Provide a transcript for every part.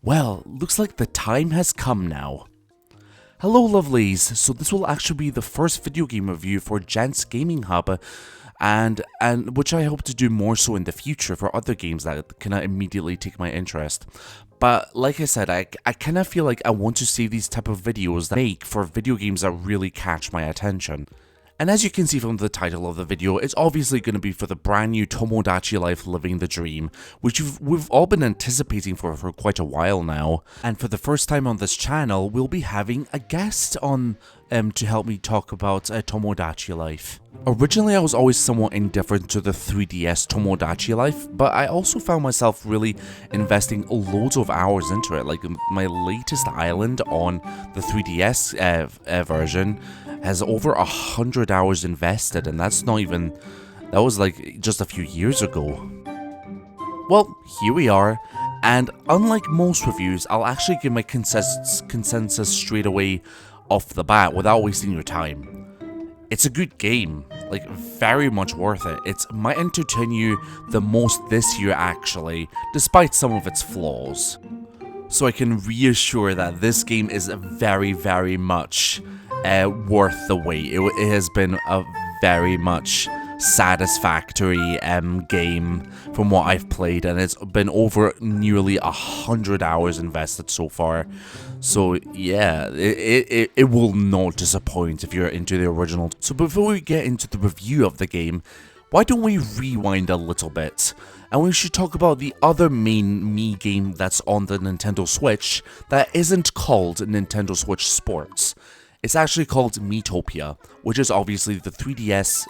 Well, looks like the time has come now. Hello lovelies, so this will actually be the first video game review for Gent's Gaming Hub, and which I hope to do more so in the future for other games that can immediately take my interest. But like I said, I kind of feel like I want to save these type of videos that I make for video games that really catch my attention. And as you can see from the title of the video, it's obviously going to be for the brand new Tomodachi Life Living the Dream, which we've all been anticipating for quite a while now. And for the first time on this channel, we'll be having a guest on to help me talk about Tomodachi Life. Originally, I was always somewhat indifferent to the 3DS Tomodachi Life, but I also found myself really investing loads of hours into it. Like my latest island on the 3DS version has over 100 hours invested, and that was like just a few years ago. Well, here we are, and unlike most reviews, I'll actually give my consensus straight away off the bat without wasting your time. It's a good game, like very much worth it. It might entertain you the most this year actually, despite some of its flaws. So I can reassure that this game is very, very much worth the wait. It has been a very much satisfactory game from what I've played, and it's been over nearly 100 hours invested so far. So yeah, it will not disappoint if you're into the original. So before we get into the review of the game, why don't we rewind a little bit? And we should talk about the other main Mii game that's on the Nintendo Switch that isn't called Nintendo Switch Sports. It's actually called Miitopia, which is obviously the 3DS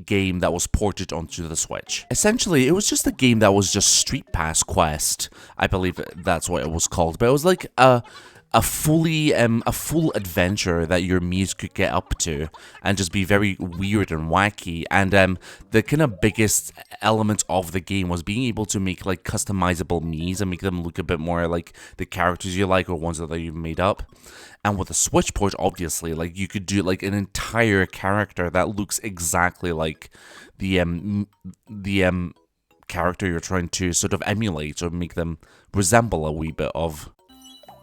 game that was ported onto the Switch. Essentially, it was just a game that was just Street Pass Quest. I believe that's what it was called, but it was like a full adventure that your Miis could get up to and just be very weird and wacky. And the kind of biggest element of the game was being able to make like customizable Miis and make them look a bit more like the characters you like or ones that you've made up. And with the Switch port, obviously, like you could do like an entire character that looks exactly like the character you're trying to sort of emulate or make them resemble a wee bit of.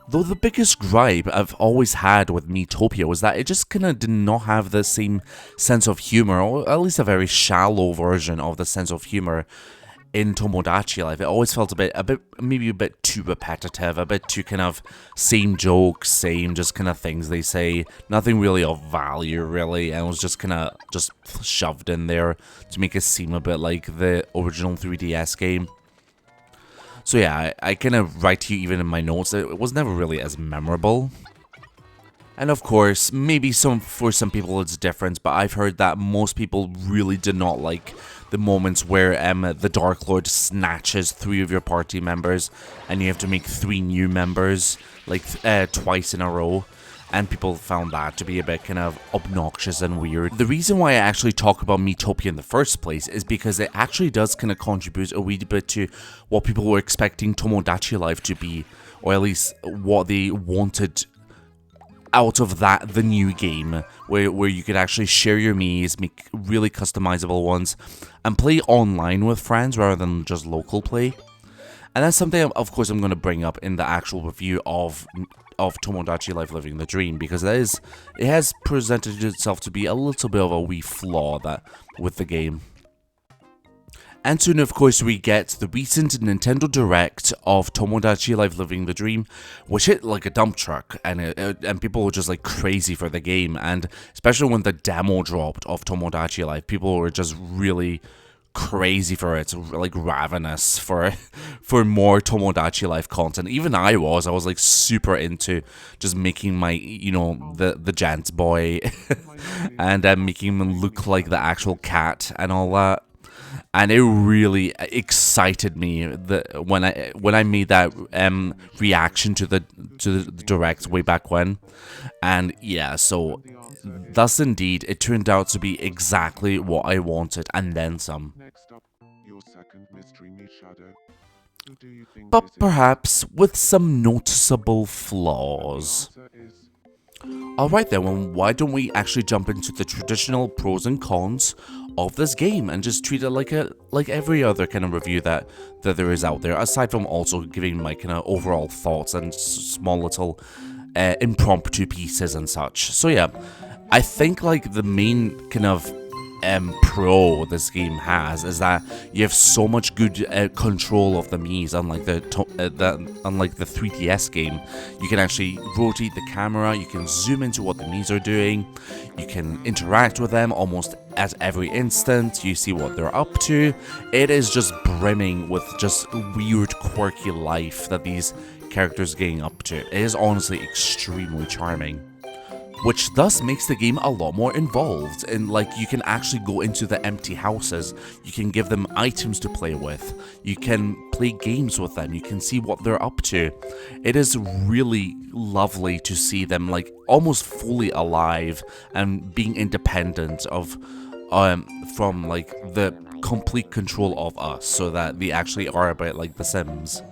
Though the biggest gripe I've always had with Miitopia was that it just kind of did not have the same sense of humor, or at least a very shallow version of the sense of humor in Tomodachi Life. It always felt maybe a bit too repetitive, a bit too kind of same jokes, same just kind of things they say, nothing really of value really, and it was just kind of just shoved in there to make it seem a bit like the original 3DS game. So yeah, I kind of write to you even in my notes that it was never really as memorable. And of course, maybe for some people it's different, but I've heard that most people really did not like the moments where the Dark Lord snatches 3 of your party members and you have to make 3 new members like twice in a row. And people found that to be a bit kind of obnoxious and weird. The reason why I actually talk about Miitopia in the first place is because it actually does kind of contribute a wee bit to what people were expecting Tomodachi Life to be, or at least what they wanted out of the new game, where you could actually share your Miis, make really customizable ones, and play online with friends rather than just local play. And that's something, of course, I'm going to bring up in the actual review of Tomodachi Life Living the Dream, because it has presented itself to be a little bit of a wee flaw with the game. And soon, of course, we get the recent Nintendo Direct of Tomodachi Life Living the Dream, which hit like a dump truck, and people were just like crazy for the game, and especially when the demo dropped of Tomodachi Life, people were just really crazy for it, like ravenous for more Tomodachi Life content. Even I was like super into just making my, the Gent boy and making him look like the actual cat and all that. And it really excited me when I made that reaction to the Direct way back when. And yeah, so thus indeed it turned out to be exactly what I wanted and then some. But perhaps with some noticeable flaws. Alright then, well, why don't we actually jump into the traditional pros and cons of this game and just treat it like every other kind of review that there is out there, aside from also giving my kind of overall thoughts and small little impromptu pieces and such. So yeah, I think like the main kind of pro this game has is that you have so much good control of the Miis, unlike the 3DS game. You can actually rotate the camera, you can zoom into what the Miis are doing, you can interact with them almost at every instant, you see what they're up to. It is just brimming with just weird, quirky life that these characters are getting up to. It is honestly extremely charming. Which thus makes the game a lot more involved, and like you can actually go into the empty houses, you can give them items to play with, you can play games with them, you can see what they're up to. It is really lovely to see them like almost fully alive and being independent of from like the complete control of us, so that they actually are a bit like The Sims.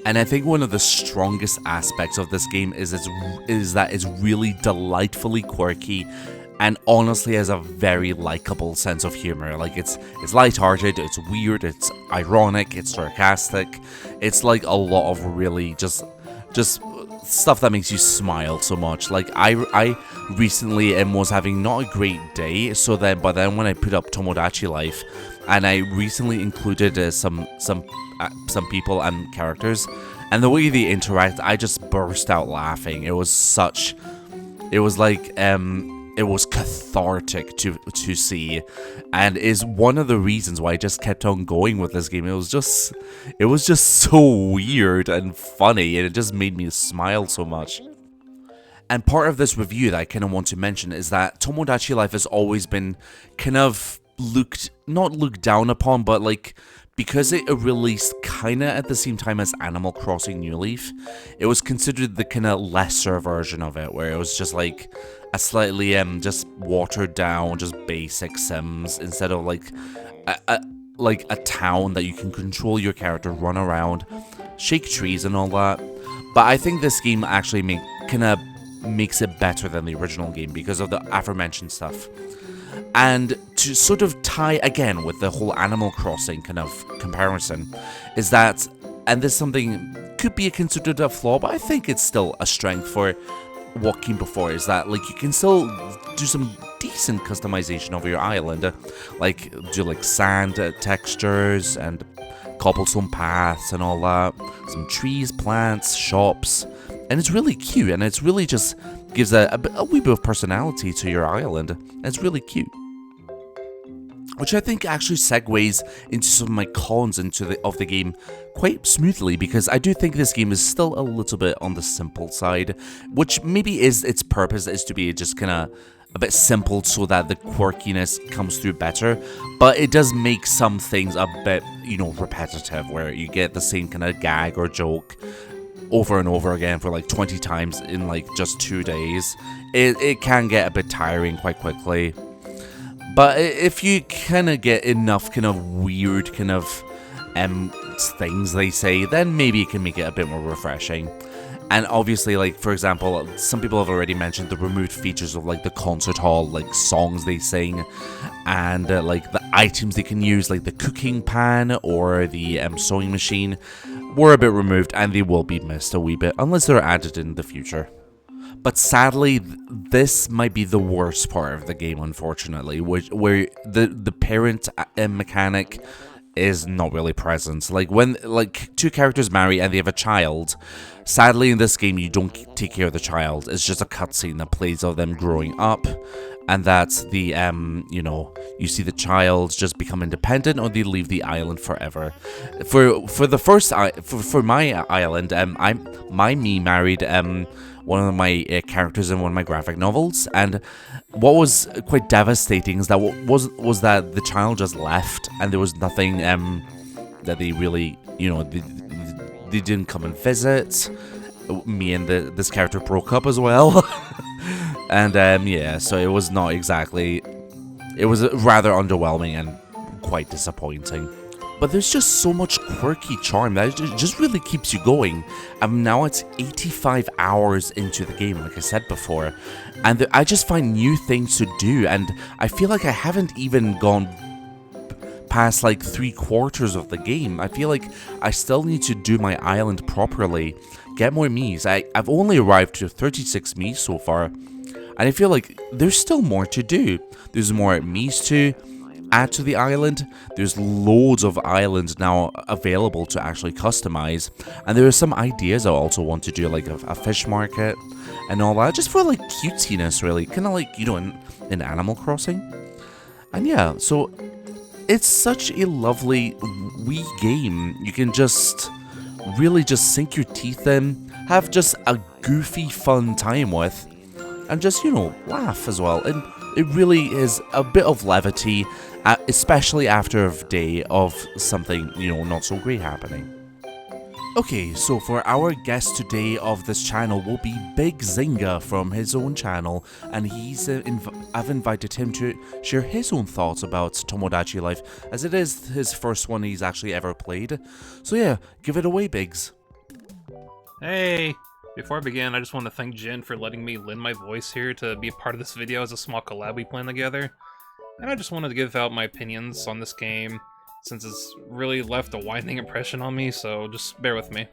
And I think one of the strongest aspects of this game is that it's really delightfully quirky and honestly has a very likable sense of humor. Like it's lighthearted, it's weird, it's ironic, it's sarcastic. It's like a lot of really just stuff that makes you smile so much. Like I recently was having not a great day, but then when I put up Tomodachi Life and I recently included some people and characters, and the way they interact, I just burst out laughing. It was cathartic to see, and is one of the reasons why I just kept on going with this game. It was just so weird and funny, and it just made me smile so much. And part of this review that I kind of want to mention is that Tomodachi Life has always been kind of not looked down upon, but like, because it released kind of at the same time as Animal Crossing New Leaf, it was considered the kind of lesser version of it, where it was just like a slightly just watered down, just basic Sims, instead of like a town that you can control your character, run around, shake trees and all that. But I think this game actually makes it better than the original game because of the aforementioned stuff. And to sort of tie again with the whole Animal Crossing kind of comparison, is that, and this is something could be considered a flaw, but I think it's still a strength for what came before, is that like you can still do some decent customization of your island, like do like sand textures and cobblestone paths and all that, some trees, plants, shops, and it's really cute, and it's really just gives a wee bit of personality to your island, and it's really cute. Which I think actually segues into some of my cons of the game quite smoothly, because I do think this game is still a little bit on the simple side, which maybe is its purpose, is to be just kind of a bit simple so that the quirkiness comes through better, but it does make some things a bit, repetitive, where you get the same kind of gag or joke over and over again for like 20 times in like just 2 days. It can get a bit tiring quite quickly. But if you kind of get enough kind of weird kind of things they say, then maybe it can make it a bit more refreshing. And obviously, like, for example, some people have already mentioned the removed features of like the concert hall, like songs they sing, and like the items they can use, like the cooking pan or the sewing machine, were a bit removed, and they will be missed a wee bit unless they're added in the future. But sadly, this might be the worst part of the game, unfortunately, where the parent mechanic is not really present. Like when two characters marry and they have a child, sadly in this game you don't take care of the child. It's just a cutscene that plays of them growing up, and that's the you see the child just become independent, or they leave the island forever. For the first for my island, my me married one of my characters in one of my graphic novels, and what was quite devastating is that was that the child just left, and there was nothing that they really, they didn't come and visit. Me and this character broke up as well. And yeah, so it was not exactly, it was rather underwhelming and quite disappointing. but there's just so much quirky charm that it just really keeps you going. And now it's 85 hours into the game, like I said before, and I just find new things to do, and I feel like I haven't even gone past like 3/4 of the game. I feel like I still need to do my island properly, get more Miis. I've only arrived to 36 Miis so far, and I feel like there's still more to do. There's more Miis to add to the island. There's loads of islands now available to actually customize, and there are some ideas I also want to do, like a fish market and all that, just for like cutesiness, really, kind of like, you know, in Animal Crossing. And yeah, so it's such a lovely wee game. You can just really just sink your teeth in, have just a goofy fun time with, and just, you know, laugh as well. And it really is a bit of levity, especially after a day of something, you know, not so great happening. Okay, so for our guest today of this channel will be BigZingah from his own channel, and I've invited him to share his own thoughts about Tomodachi Life, as it is his first one he's actually ever played. So yeah, give it away, Biggs. Hey! Before I begin, I just want to thank Gent for letting me lend my voice here to be a part of this video as a small collab we plan together. And I just wanted to give out my opinions on this game, since it's really left a winding impression on me, so just bear with me.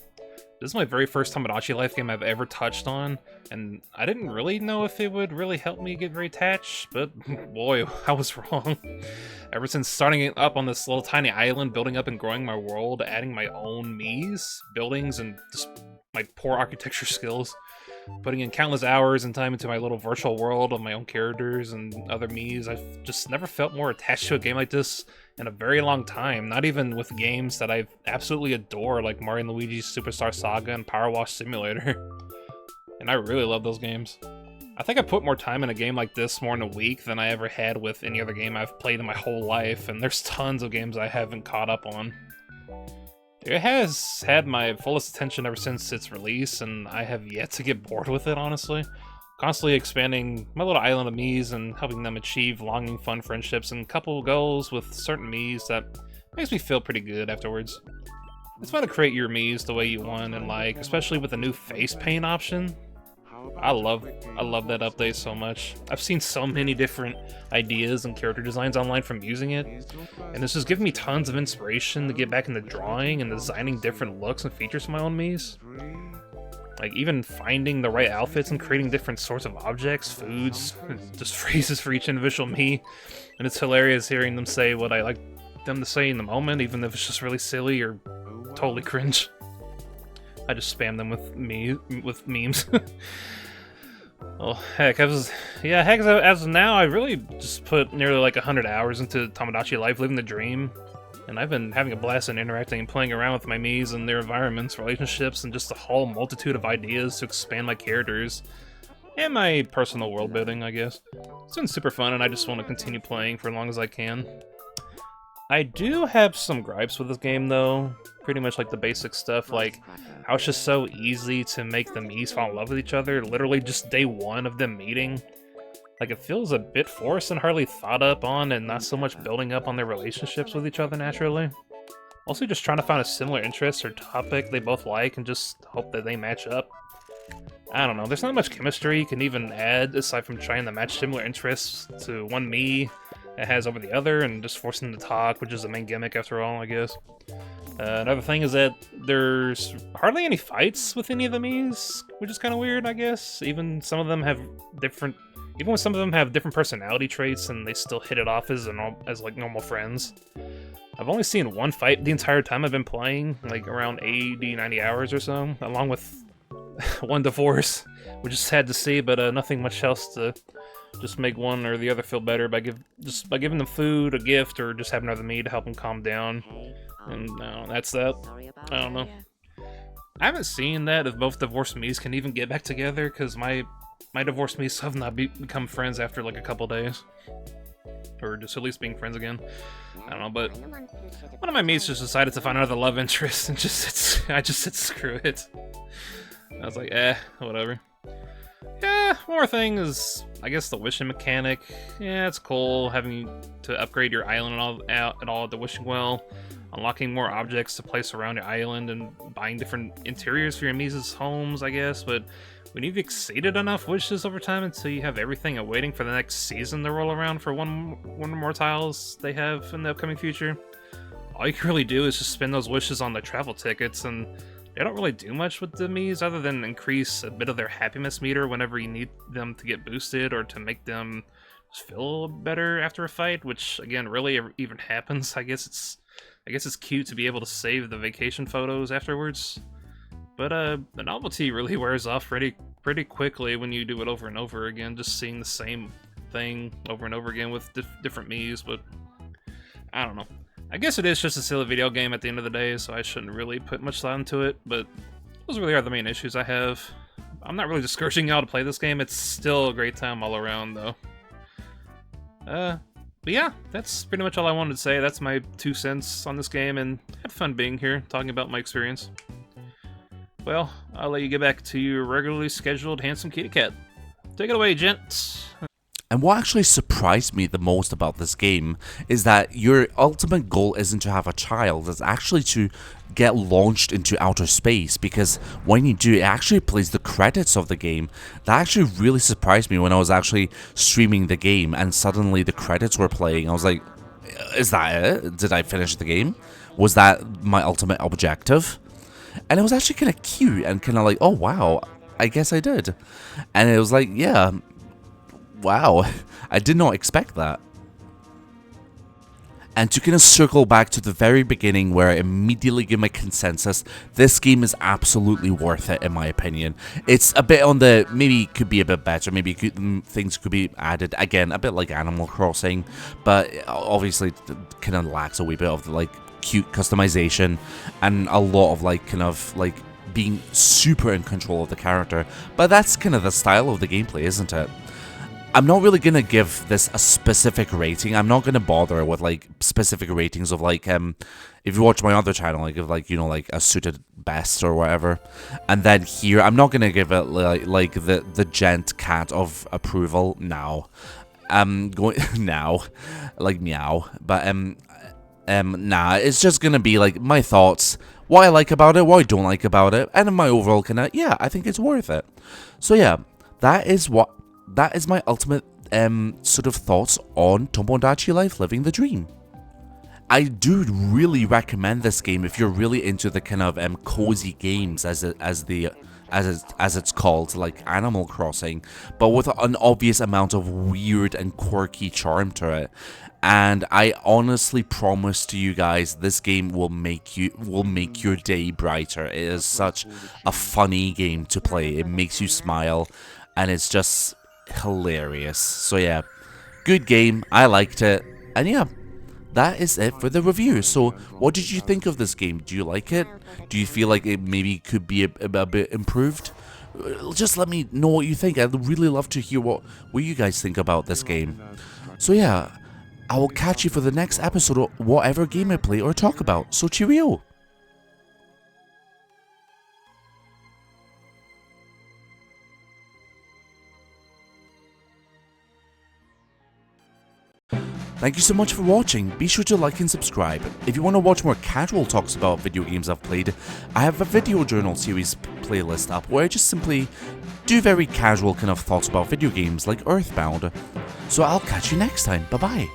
This is my very first Tomodachi Life game I've ever touched on, and I didn't really know if it would really help me get very attached, but boy, I was wrong. Ever since starting it up on this little tiny island, building up and growing my world, adding my own Miis, buildings, and just my poor architecture skills, putting in countless hours and time into my little virtual world of my own characters and other Miis, I've just never felt more attached to a game like this in a very long time, not even with games that I absolutely adore like Mario & Luigi's Superstar Saga and Power Wash Simulator. And I really love those games. I think I put more time in a game like this more in a week than I ever had with any other game I've played in my whole life, and there's tons of games I haven't caught up on. It has had my fullest attention ever since its release, and I have yet to get bored with it, honestly. Constantly expanding my little island of Miis and helping them achieve longing, fun friendships and couple goals with certain Miis that makes me feel pretty good afterwards. It's fun to create your Miis the way you want and like, especially with the new face paint option. I love that update so much. I've seen so many different ideas and character designs online from using it, and this has given me tons of inspiration to get back into drawing and designing different looks and features for my own Miis. Like even finding the right outfits and creating different sorts of objects, foods, just phrases for each individual Mii. And it's hilarious hearing them say what I like them to say in the moment, even if it's just really silly or totally cringe. I just spam them with memes. Well, heck, as of now, I really just put nearly like 100 hours into Tomodachi Life, living the dream. And I've been having a blast and interacting and playing around with my Miis and their environments, relationships, and just a whole multitude of ideas to expand my characters. And my personal world building, I guess. It's been super fun, and I just want to continue playing for as long as I can. I do have some gripes with this game, though. Pretty much like the basic stuff, like how it's just so easy to make the Miis fall in love with each other, literally just day one of them meeting. Like, it feels a bit forced and hardly thought up on, and not so much building up on their relationships with each other naturally. Also just trying to find a similar interest or topic they both like and just hope that they match up. I don't know, there's not much chemistry you can even add aside from trying to match similar interests to one Mii it has over the other and just forcing them to talk, which is the main gimmick after all, I guess. Another thing is that there's hardly any fights with any of the Miis, which is kind of weird, I guess. Even when some of them have different personality traits, and they still hit it off as like normal friends. I've only seen one fight the entire time I've been playing, like around 80-90 hours or so, along with one divorce, which is sad to see, but nothing much else to just make one or the other feel better by giving them food, a gift, or just having another Mii to help them calm down. And no, that's that. I don't know. I haven't seen that if both divorced Miis can even get back together, because my divorced Miis have not become friends after like a couple days. Or just at least being friends again. I don't know, but one of my Miis just decided to find another love interest and I just said screw it. I was like, whatever. Yeah, one more thing is, I guess, the wishing mechanic. Yeah, it's cool having to upgrade your island and all at the wishing well. unlocking more objects to place around your island, and buying different interiors for your Mii's homes, I guess, but when you've exceeded enough wishes over time until you have everything awaiting for the next season to roll around for one or more tiles they have in the upcoming future, all you can really do is just spend those wishes on the travel tickets, and they don't really do much with the Miis other than increase a bit of their happiness meter whenever you need them to get boosted or to make them just feel better after a fight, which again really even happens. I guess it's cute to be able to save the vacation photos afterwards. But the novelty really wears off pretty quickly when you do it over and over again, just seeing the same thing over and over again with different Miis, but I don't know. I guess it is just a silly video game at the end of the day, so I shouldn't really put much thought into it, but those really are the main issues I have. I'm not really discouraging y'all to play this game, it's still a great time all around, though. But yeah, that's pretty much all I wanted to say. That's my 2 cents on this game, and I had fun being here, talking about my experience. Well, I'll let you get back to your regularly scheduled handsome kitty cat. Take it away, Gent. And what actually surprised me the most about this game is that your ultimate goal isn't to have a child, it's actually to get launched into outer space, because when you do, it actually plays the credits of the game. That actually really surprised me when I was actually streaming the game and suddenly the credits were playing. I was like, is that it? Did I finish the game? Was that my ultimate objective? And it was actually kind of cute and kind of like, oh wow, I guess I did. And it was like, yeah, wow, I did not expect that. And to kind of circle back to the very beginning where I immediately give my consensus, this game is absolutely worth it in my opinion. It's a bit on the, maybe could be a bit better, maybe things could be added, again, a bit like Animal Crossing, but obviously kind of lacks a wee bit of the, like, cute customization and a lot of like kind of like being super in control of the character, but that's kind of the style of the gameplay, isn't it? I'm not really gonna give this a specific rating. I'm not gonna bother with like specific ratings of like if you watch my other channel, like of like, you know, like a suited best or whatever, and then here I'm not gonna give it like the Gent cat of approval now. Going now, like meow, but nah, it's just gonna be like my thoughts, what I like about it, what I don't like about it, and my overall kind of, yeah, I think it's worth it. So yeah, that is my ultimate sort of thoughts on Tomodachi Life, Living the Dream. I do really recommend this game if you're really into the kind of cozy games as it's called, like Animal Crossing, but with an obvious amount of weird and quirky charm to it. And I honestly promise to you guys, this game will make your day brighter. It is such a funny game to play. It makes you smile, and it's just hilarious. So yeah, good game. I liked it, and yeah, that is it for the review. So what did you think of this game? Do you like it? Do you feel like it maybe could be a bit improved? Just let me know what you think. I'd really love to hear what you guys think about this game. So yeah, I will catch you for the next episode of whatever game I play or talk about. So cheerio! Thank you so much for watching. Be sure to like and subscribe. If you want to watch more casual talks about video games I've played, I have a video journal series playlist up where I just simply do very casual kind of thoughts about video games like Earthbound. So I'll catch you next time. Bye bye.